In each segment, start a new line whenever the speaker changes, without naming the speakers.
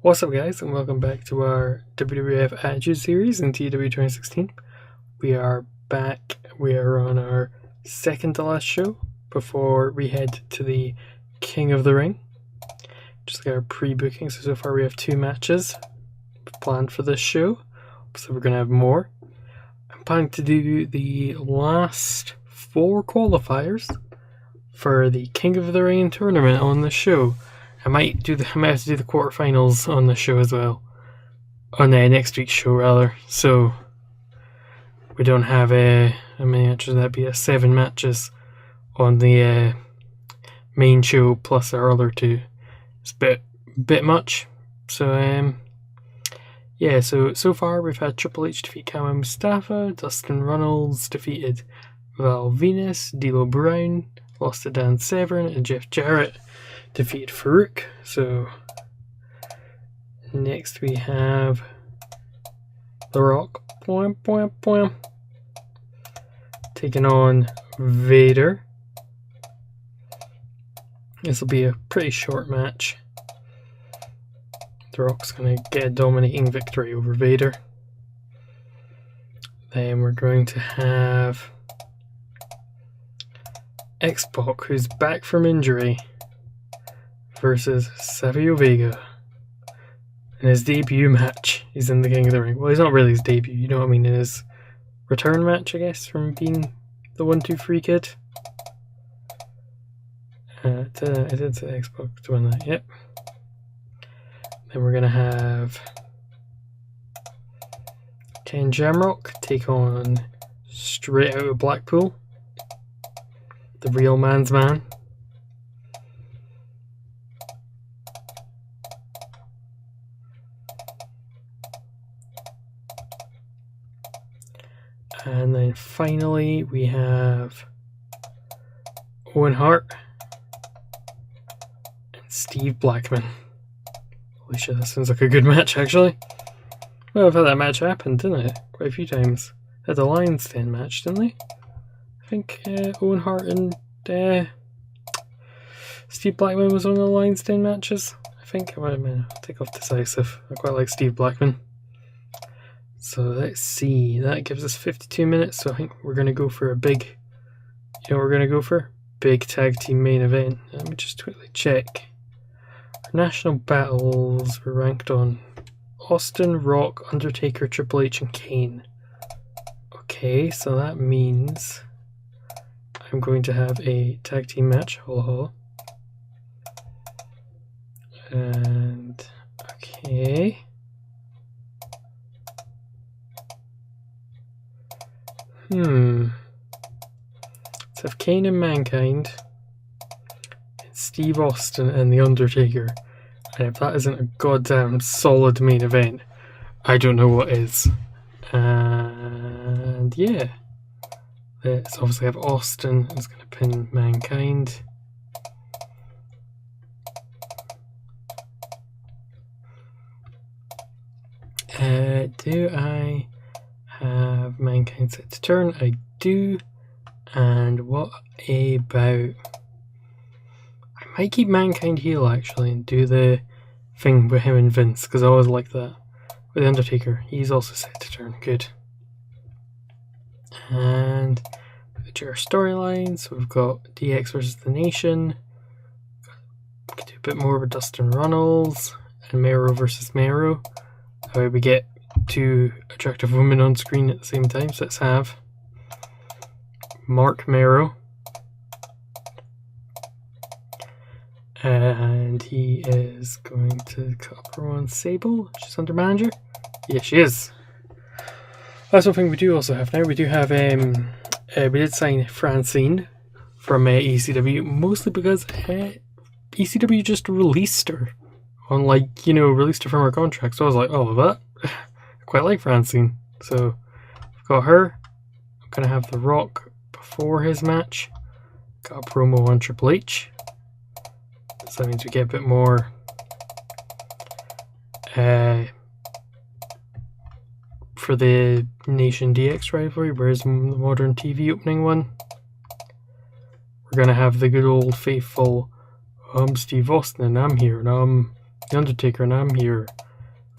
What's up guys, and welcome back to our WWF Attitude series in TEW 2016. We are back. We are on our second to last show before we head to the King of the Ring. Just like our pre-booking, so far we have 2 matches planned for this show, so we're going to have more. I'm planning to do the last 4 qualifiers for the King of the Ring tournament on this show. I might have to do the quarterfinals on the show as well, on next week's show rather. So we don't have how many matches? That'd be 7 matches on the main show plus our other 2. It's a bit much. So yeah. So far we've had Triple H defeat Kama Mustafa, Dustin Runnels defeated Val Venus, D'Lo Brown lost to Dan Severn, and Jeff Jarrett defeated Farouk. So next we have The Rock taking on Vader. This will be a pretty short match. The Rock's going to get a dominating victory over Vader. Then we're going to have X-Pac, who's back from injury, versus Savio Vega in his debut match. He's in the King of the Ring. Well, he's not really his debut, you know what I mean, in his return match, I guess, from being the 1-2-3 kid. I did say X-Pac to win that, yep. Then we're going to have Ken Shamrock take on Straight Out of Blackpool, the real man's man. And then finally we have Owen Hart and Steve Blackman. Holy shit, that sounds like a good match actually. Well, I've had that match happen, didn't it? Quite a few times. They had the Lions Den match, didn't they? I think Owen Hart and Steve Blackman was one of the Lions Den matches. I think I might have take off Decisive. I quite like Steve Blackman. So let's see, that gives us 52 minutes, so I think we're going to go for a big, you know what we're going to go for? Big tag team main event. Let me just quickly check. Our national battles were ranked on Austin, Rock, Undertaker, Triple H and Kane. Okay, so that means I'm going to have a tag team match, holla holla. And, okay. Let's have Kane and Mankind, and Steve Austin and The Undertaker. And if that isn't a goddamn solid main event, I don't know what is. And yeah, let's obviously have Austin is going to pin Mankind. Do I have Mankind set to turn? I do. And what about, I might keep Mankind heel actually and do the thing with him and Vince, because I always like that. With The Undertaker, he's also set to turn. Good. And the JR storylines, so we've got DX versus The Nation. We can do a bit more with Dustin Runnels and Mero versus Mero. That way we get 2 attractive women on screen at the same time. So let's have Mark Mero, and he is going to cut up her on Sable. She's under manager. Yeah, she is. That's one thing we do also have now. We do have we did sign Francine from ECW, mostly because ECW just released her on, like, you know, released her from her contract. So I was like, oh, that I quite like Francine. So I've got her. I'm gonna have The Rock before his match. Got a promo on Triple H. So that means we get a bit more for the Nation DX rivalry, whereas the Modern TV opening one, we're gonna have the good old faithful I'm Steve Austin and I'm here and I'm The Undertaker, and I'm here.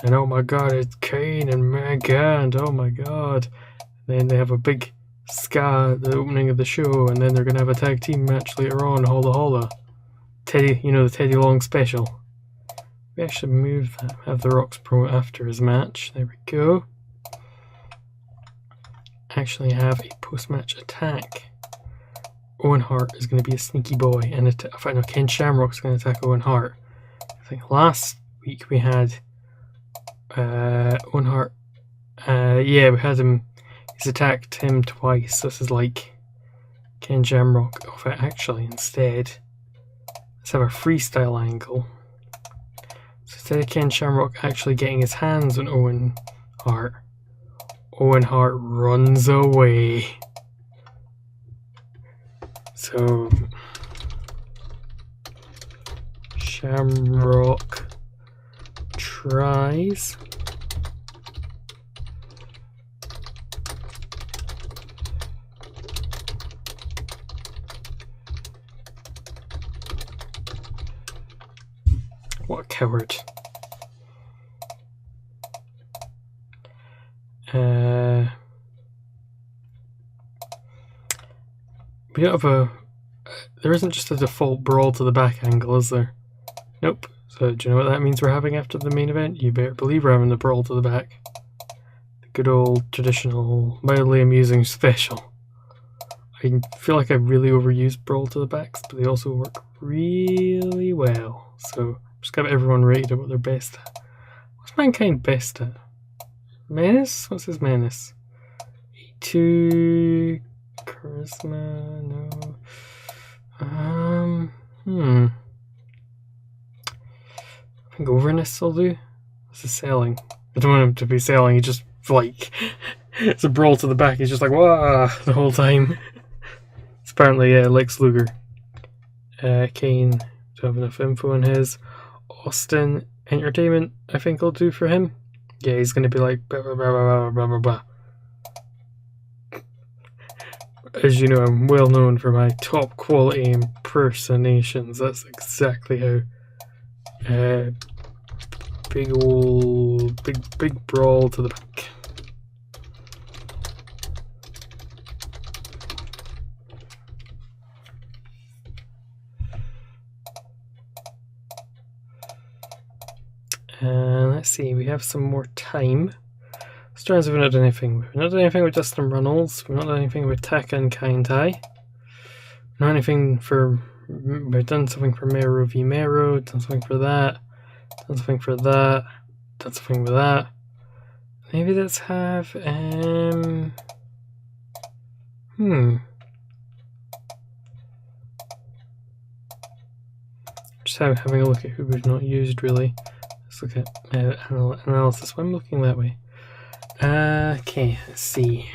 And oh my god, it's Kane and MacLeod. Oh my god. Then they have a big ska at the opening of the show, and then they're going to have a tag team match later on, Holla Holla. Teddy, you know, the Teddy Long special. We actually move that, have The Rock's promo after his match. There we go. Actually have a post-match attack. Owen Hart is going to be a sneaky boy, and Ken Shamrock's going to attack Owen Hart. I think last week we had Owen Hart. Yeah, we had him. He's attacked him twice. This is like Ken Shamrock. Oh, actually, instead, let's have a freestyle angle. So instead of Ken Shamrock actually getting his hands on Owen Hart runs away. So Shamrock tries. What a coward. We don't have a... There isn't just a default brawl to the back angle, is there? Nope. So do you know what that means we're having after the main event? You better believe we're having the brawl to the back. The good old traditional, mildly amusing special. I feel like I really overuse brawl to the backs, but they also work really well. So just got everyone rated at what they're best at. What's Mankind best at? Menace? What's his menace? 82 charisma, no. I think overness will do. This is selling. I don't want him to be selling, he just like it's a brawl to the back, he's just like wah the whole time. It's apparently Lex Luger. Kane, don't have enough info on his. Austin Entertainment, I think I'll do for him. Yeah, he's gonna be like blah blah blah blah blah blah blah. As you know, I'm well known for my top quality impersonations. That's exactly how. Big brawl to the back. Let's see, we have some more time. Strands have not done anything. We've not done anything with Dustin Runnels. We've not done anything with Taka and Kaintai. Not anything for. We've done something for Mero v Mero. Done something for that. Done something for that. Done something with that. Maybe let's have Just having a look at who we've not used really. Let's look at analysis. Why am I looking that way? Okay, let's see.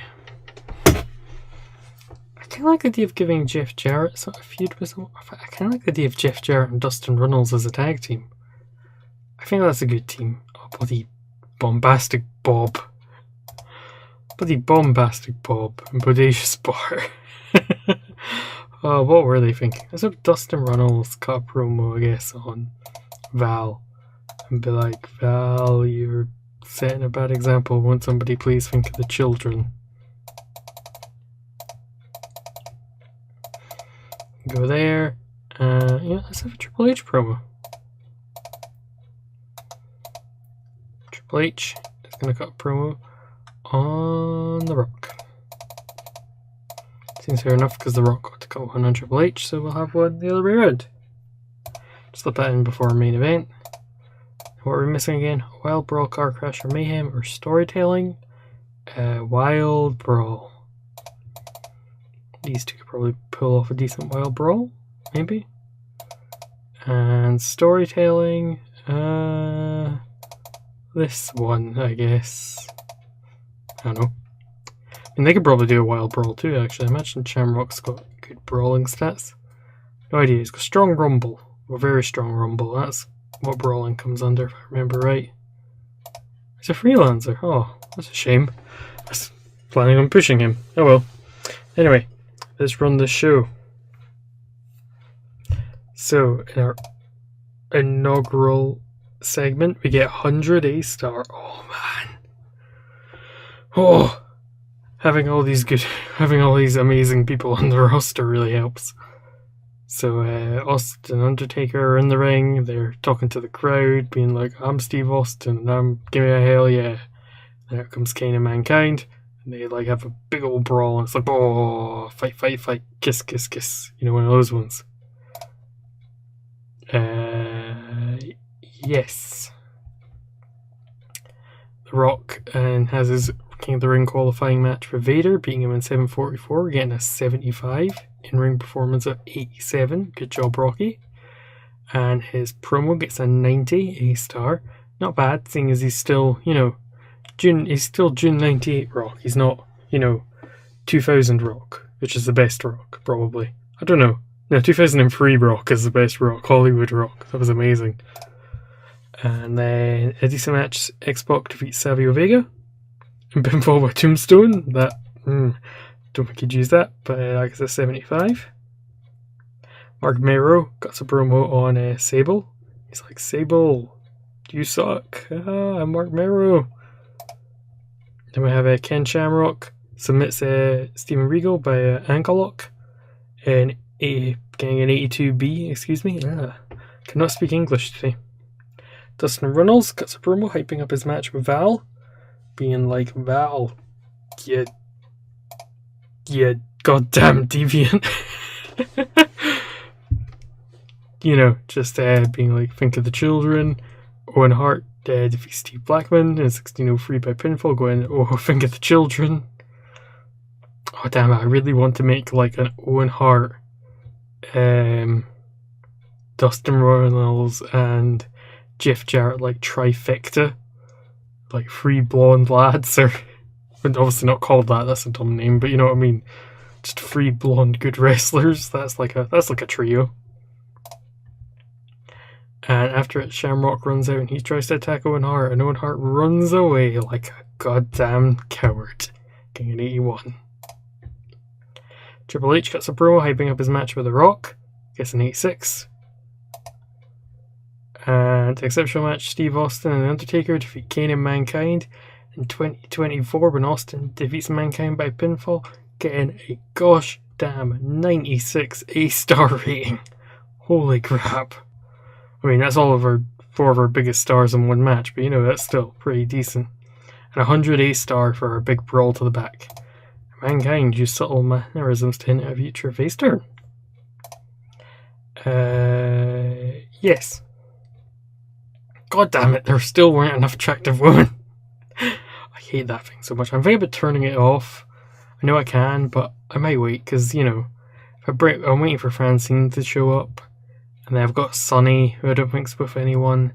I kind of like the idea of giving Jeff Jarrett sort of feud with someone. I kind of like the idea of Jeff Jarrett and Dustin Runnels as a tag team. I think that's a good team. Oh, bloody bombastic Bob. Bloody bombastic Bob and Bodacious Bar. Oh, what were they thinking? I hope Dustin Runnels cut a promo, I guess, on Val. And be like, Val, you're setting a bad example. Won't somebody please think of the children? Go there. Yeah, let's have a Triple H promo. Triple H is going to cut a promo on The Rock. Seems fair enough because The Rock got to cut one on Triple H, so we'll have one the other way around. Slip that in before our main event. What are we missing again? Wild Brawl, Car Crash, or Mayhem, or Storytelling? Wild Brawl. These two could probably pull off a decent Wild Brawl, maybe. And Storytelling, this one, I guess. I don't know. I mean, they could probably do a Wild Brawl too, actually. I imagine Shamrock's got good brawling stats. No idea, he's got strong rumble. Or very strong rumble, that's what brawling comes under, if I remember right. He's a freelancer. Oh, that's a shame. I was planning on pushing him. Oh well. Anyway, let's run the show. So, in our inaugural segment, we get 100 A-star. Oh man. Oh, having all these amazing people on the roster really helps. So Austin and Undertaker are in the ring. They're talking to the crowd, being like, "I'm Steve Austin, and give me a hell yeah." And out comes Kane and Mankind, and they like have a big old brawl, and it's like, "Oh, fight, fight, fight, kiss, kiss, kiss." You know, one of those ones. Yes. The Rock and has his King of the Ring qualifying match for Vader, beating him in 7:44. We're getting a 75. In-ring performance of 87. Good job, Rocky. And his promo gets a 90 A-star. Not bad, seeing as he's still, he's still June 98 Rock. He's not, 2000 Rock, which is the best Rock, probably. I don't know. No, 2003 Rock is the best Rock. Hollywood Rock. That was amazing. And then a decent match. X-Pac defeats Savio Vega. And pinfall by Tombstone. That, don't think he'd use that, but I guess a 75. Mark Mero got a promo on Sable. He's like, "Sable, you suck. I'm Mark Mero." Then we have Ken Shamrock submits Steven Regal by ankle lock. And getting an 82B, excuse me. Cannot speak English today. Dustin Runnels cuts a promo hyping up his match with Val. Being like, "Val, you goddamn deviant." Just being like, "Think of the children." Owen Hart defeats Steve Blackman in 16:03 by pinfall, going, "Oh, think of the children." Oh damn it, I really want to make like an Owen Hart, Dustin Runnels and Jeff Jarrett like trifecta. Like 3 blonde lads, or obviously not called that, that's a dumb name, but you know what I mean. Just 3 blonde good wrestlers. That's like a trio. And after it, Shamrock runs out and he tries to attack Owen Hart, and Owen Hart runs away like a goddamn coward, getting an 81. Triple H cuts a promo hyping up his match with The Rock, gets an 86. And exceptional match, Steve Austin and Undertaker defeat Kane and Mankind in 2024 when Austin defeats Mankind by pinfall, getting a gosh damn 96 A-star rating. Holy crap. I mean, that's all of our 4 of our biggest stars in one match, but that's still pretty decent. And 100 A-star for our big brawl to the back. Mankind used subtle mannerisms to hint at a future face turn. Yes. God damn it, there still weren't enough attractive women. I hate that thing so much. I'm thinking about turning it off. I know I can, but I might wait, because, I'm waiting for Francine to show up. And then I've got Sunny, who I don't think's with anyone.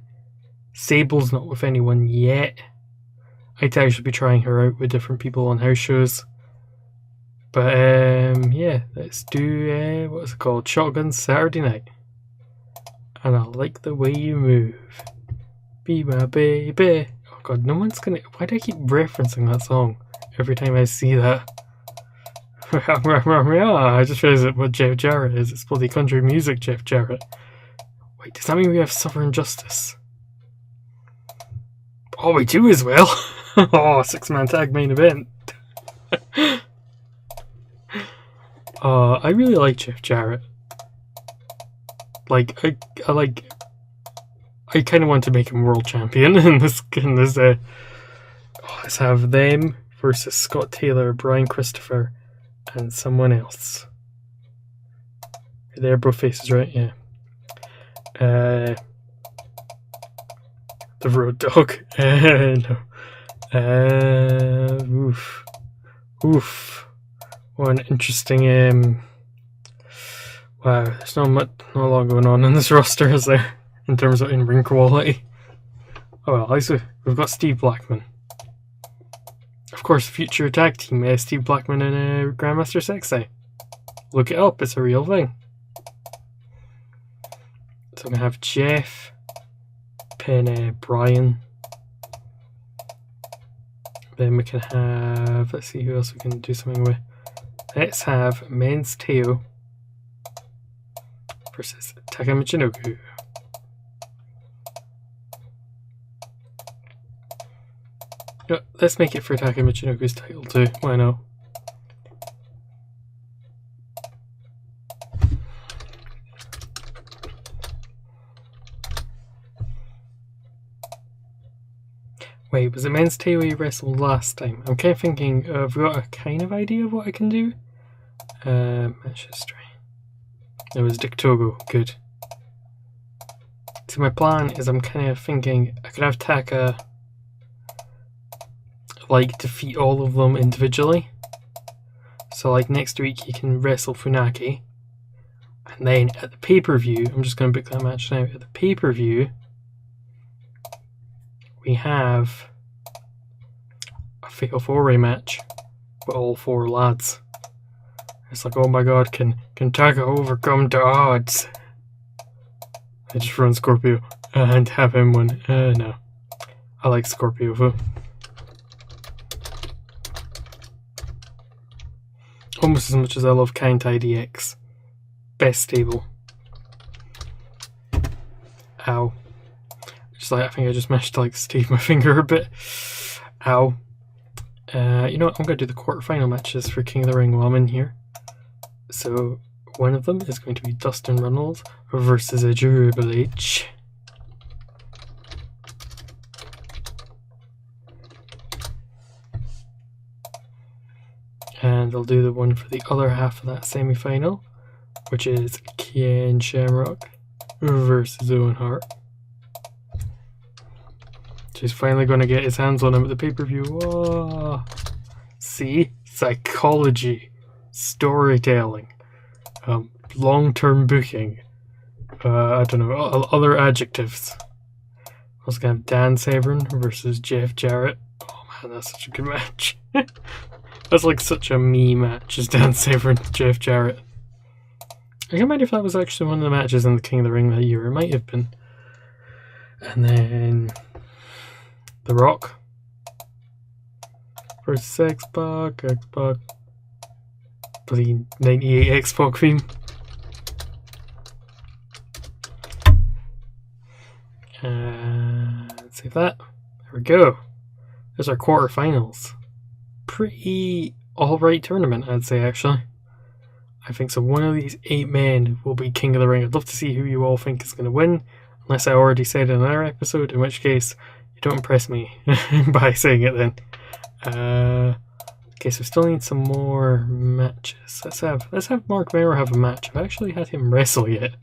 Sable's not with anyone yet. I'd actually be trying her out with different people on house shows. But, yeah, let's do, what is it called? Shotgun Saturday Night. And I like the way you move. Be my baby. Oh god, no one's gonna... Why do I keep referencing that song every time I see that? I just realized what Jeff Jarrett is. It's bloody country music, Jeff Jarrett. Wait, does that mean we have Southern Justice? Oh, we do as well. Oh, 6-man tag main event. I really like Jeff Jarrett. Like, I kind of want to make him world champion in this. Let's have them versus Scott Taylor, Brian Christopher, and someone else. They're both faces, right? Yeah. The Road Dogg. No. Oof. What an interesting. Wow, there's not a lot going on in this roster, is there? In terms of in-ring quality. Oh well, at least we've got Steve Blackman. Of course, future tag team, Steve Blackman and Grandmaster Sexay. Look it up, it's a real thing. So I'm going to have Jeff, Penn, Brian. Then we can have, let's see who else we can do something with. Let's have Men's Teo versus Taka Michinoku. You know, let's make it for Taka Michinoku's title too. Why not? Wait, was it men's title he wrestled last time? I'm kind of thinking, I've got a kind of idea of what I can do. Match history. It was Dick Togo. Good. So my plan is I'm kind of thinking I could have Taka like defeat all of them individually. So like next week he can wrestle Funaki. And then at the pay-per-view, I'm just going to book that match now. At the pay-per-view, we have a Fatal 4-Way match with all 4 lads. It's like, oh my god, can Taka overcome the odds? I just run Scorpio and have him win. No. I like Scorpio though. Almost as much as I love Kantai DX. Best stable. Ow. I think I just managed to stave my finger a bit. Ow. You know what? I'm going to do the quarterfinal matches for King of the Ring while I'm in here. So one of them is going to be Dustin Runnels versus a Triple H. And I'll do the one for the other half of that semi-final, which is Ken Shamrock versus Owen Hart. He's finally going to get his hands on him at the pay-per-view. Whoa. See? Psychology. Storytelling. Long-term booking. I don't know. Other adjectives. I was going to have Dan Severn versus Jeff Jarrett. Oh man, that's such a good match. That's like such a me match, as Dan Severn, Jeff Jarrett. I can't remember if that was actually one of the matches in the King of the Ring that year. It might have been. And then The Rock versus X-Pac, bloody 98 X-Pac theme. Let's save that. There we go. There's our quarterfinals. Pretty alright tournament, I'd say, actually. I think so. One of these 8 men will be King of the Ring. I'd love to see who you all think is going to win, unless I already said in another episode, in which case you don't impress me by saying it then. Okay, so we still need some more matches. Let's have Mark Mero have a match. I've actually had him wrestle yet.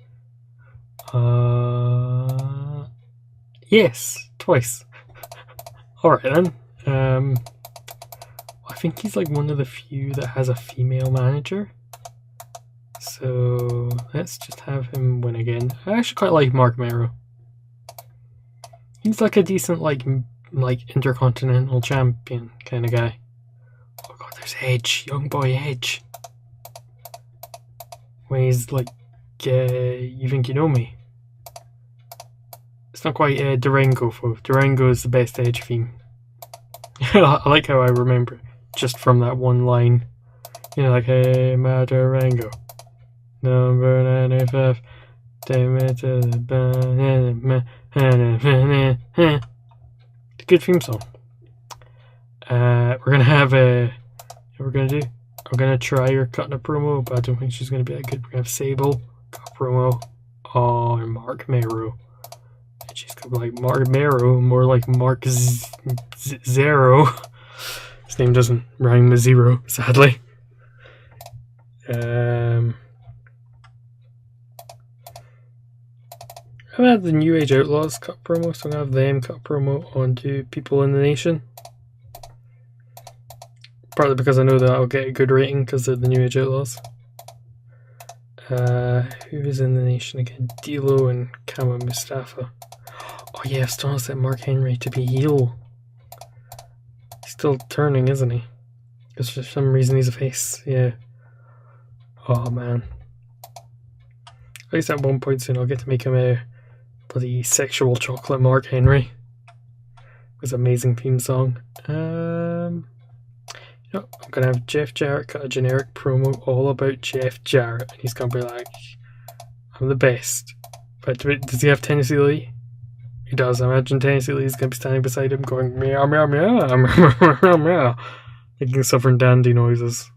Yes, twice. Alright then. I think he's like one of the few that has a female manager. So let's just have him win again. I actually quite like Mark Mero. He's like a decent like intercontinental champion kind of guy. Oh god, there's Edge, young boy Edge. When he's like, you think you know me? It's not quite Durango, folks. Durango is the best Edge theme. I like how I remember it just from that one line. You know, like, hey, my Durango. Number 95. Take me to the banana. It's a good theme song. We're gonna have a. What we're gonna do? I'm gonna try her cutting a promo, but I don't think she's gonna be that good. We're gonna have Sable cut a promo on Mark Mero. And she's gonna be like Mark Mero, more like Mark Zero. His name doesn't rhyme with zero, sadly. I've had the New Age Outlaws cut promo, so I'm gonna have them cut promo onto People in the Nation. Partly because I know that I'll get a good rating because they're the New Age Outlaws. Who is in the Nation again? D'Lo and Kama Mustafa. Oh yeah, I've still set Mark Henry to be heel. He's still turning, isn't he? Because for some reason he's a face. Yeah. Oh man. At least at one point soon I'll get to make him a bloody sexual chocolate Mark Henry. With an amazing theme song. You know, I'm gonna have Jeff Jarrett cut a generic promo all about Jeff Jarrett, and he's gonna be like, I'm the best. But does he have Tennessee Lee? He does. I imagine Tennessee Lee's going to be standing beside him going meow meow meow meow meow meow, making Southern dandy noises.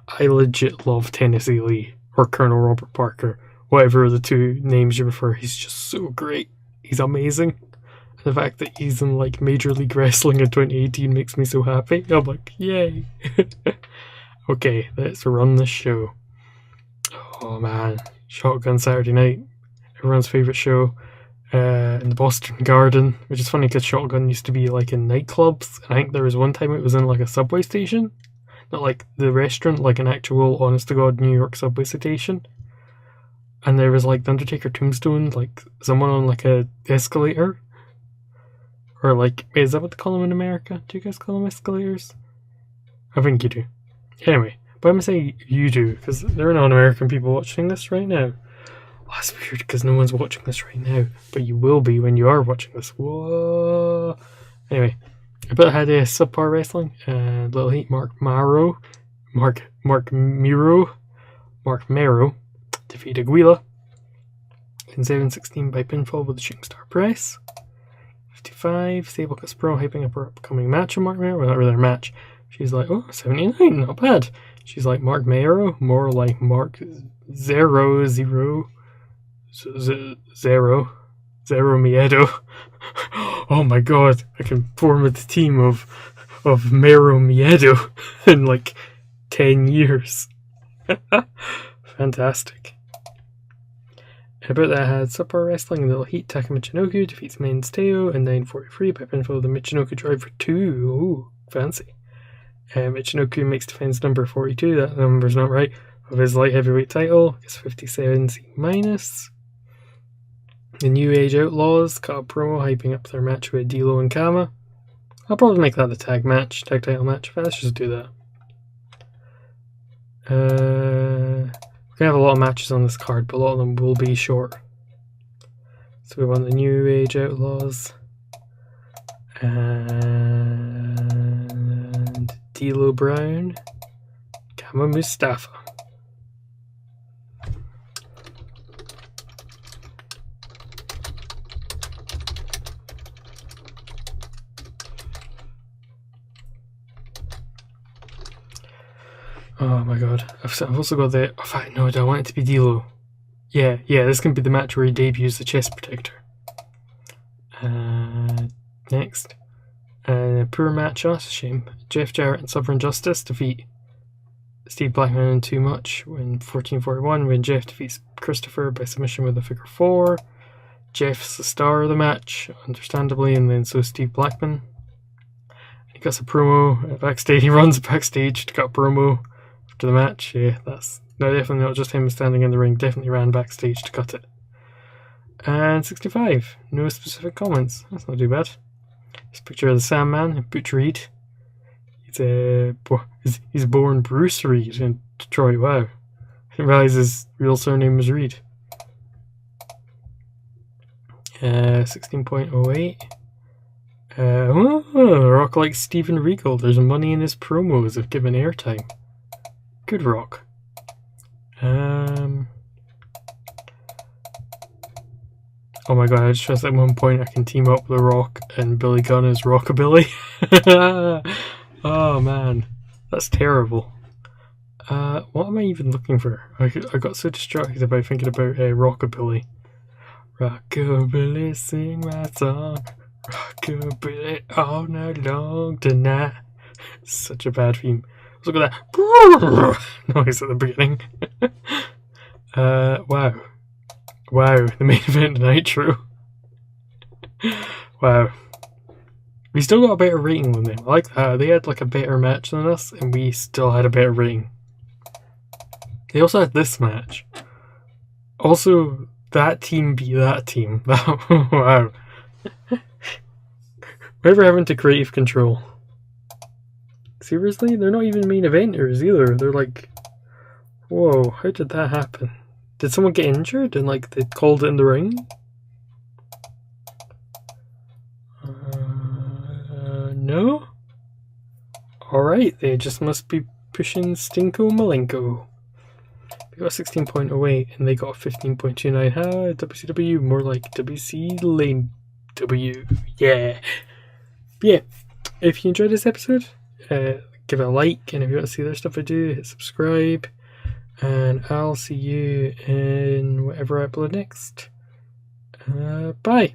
I legit love Tennessee Lee, or Colonel Robert Parker, whatever the two names you prefer. He's just so great. He's amazing. And the fact that he's in like Major League Wrestling in 2018 makes me so happy. I'm like, yay. Okay, let's run the show. Oh man, Shotgun Saturday Night, everyone's favourite show. In the Boston Garden, which is funny because Shotgun used to be like in nightclubs, and I think there was one time it was in like a subway station, not like the restaurant, like an actual honest to god New York subway station. And there was like the Undertaker tombstone, like someone on like a escalator, or like, is that what they call them in America? Do you guys call them escalators? I think you do. Anyway, but I'm gonna say you do because there are non-American people watching this right now. Oh, that's weird because no one's watching this right now, but you will be when you are watching this. Whoa. Anyway, I bet I had a subpar wrestling. Little Heat, Mark Mero defeated Aguila in 7-16 by pinfall with the Shooting Star Press. 55, Sable Pro hyping up her upcoming match with Mark Mero. Well, not really her match. She's like, oh, 79, not bad. She's like Mark Mero, more like Mark Zero Miedo. Oh my god, I can form a team of Mero Miedo in like 10 years. Fantastic. About that, I had Super Wrestling and Little Heat. Taka Michinoku defeats Men's Teo in 9:43 by pinfall of the Michinoku Driver 2. Ooh, fancy. Michinoku makes defense number 42, that number's not right, of his light heavyweight title. It's 57 C-. The New Age Outlaws cut a promo hyping up their match with D'Lo and Kama. I'll probably make that a tag title match. Let's just do that. We're gonna have a lot of matches on this card, but a lot of them will be short. So we want the New Age Outlaws and D'Lo Brown, Kama Mustafa. Oh my god. I've also got the... Oh, no, I want it to be D'Lo. Yeah, this can be the match where he debuts the chest protector. Next. Poor match, oh, that's a shame. Jeff Jarrett and Sovereign Justice defeat Steve Blackman in Too Much in 14:41 when Jeff defeats Christopher by submission with a figure 4. Jeff's the star of the match, understandably, and then so Steve Blackman. He cuts a promo backstage. He runs backstage to cut a promo after the match. Yeah, that's definitely not just him standing in the ring. Definitely ran backstage to cut it. And 65. No specific comments. That's not too bad. This picture of the Sandman, Butch Reed. He's born Bruce Reed in Detroit. Wow. I didn't realize his real surname was Reed. 16.08. Rock like Steven Regal. There's money in his promos if given airtime. Good Rock. Oh my god, I just realized at one point I can team up The Rock and Billy Gunn as Rockabilly. Oh man, that's terrible. What am I even looking for? I got so distracted by thinking about Rockabilly. Rockabilly, sing my song. Rockabilly all night long tonight. Such a bad theme. Look at that noise at the beginning. Wow, the main event Nitro. Wow. We still got a better rating than them. I like that. They had like a better match than us, and we still had a better rating. They also had this match. Also, that team beat that team. Wow. We're having to creative control. Seriously? They're not even main eventers either. They're like, whoa, how did that happen? Did someone get injured and like they called it in the ring? No? Alright, they just must be pushing Stinko Malenko. We got 16.08 and they got 15.29. WCW, more like WC Lame TEW. Yeah. But yeah, if you enjoyed this episode, give it a like, and if you want to see other stuff I do, hit subscribe, and I'll see you in whatever I upload next. Bye.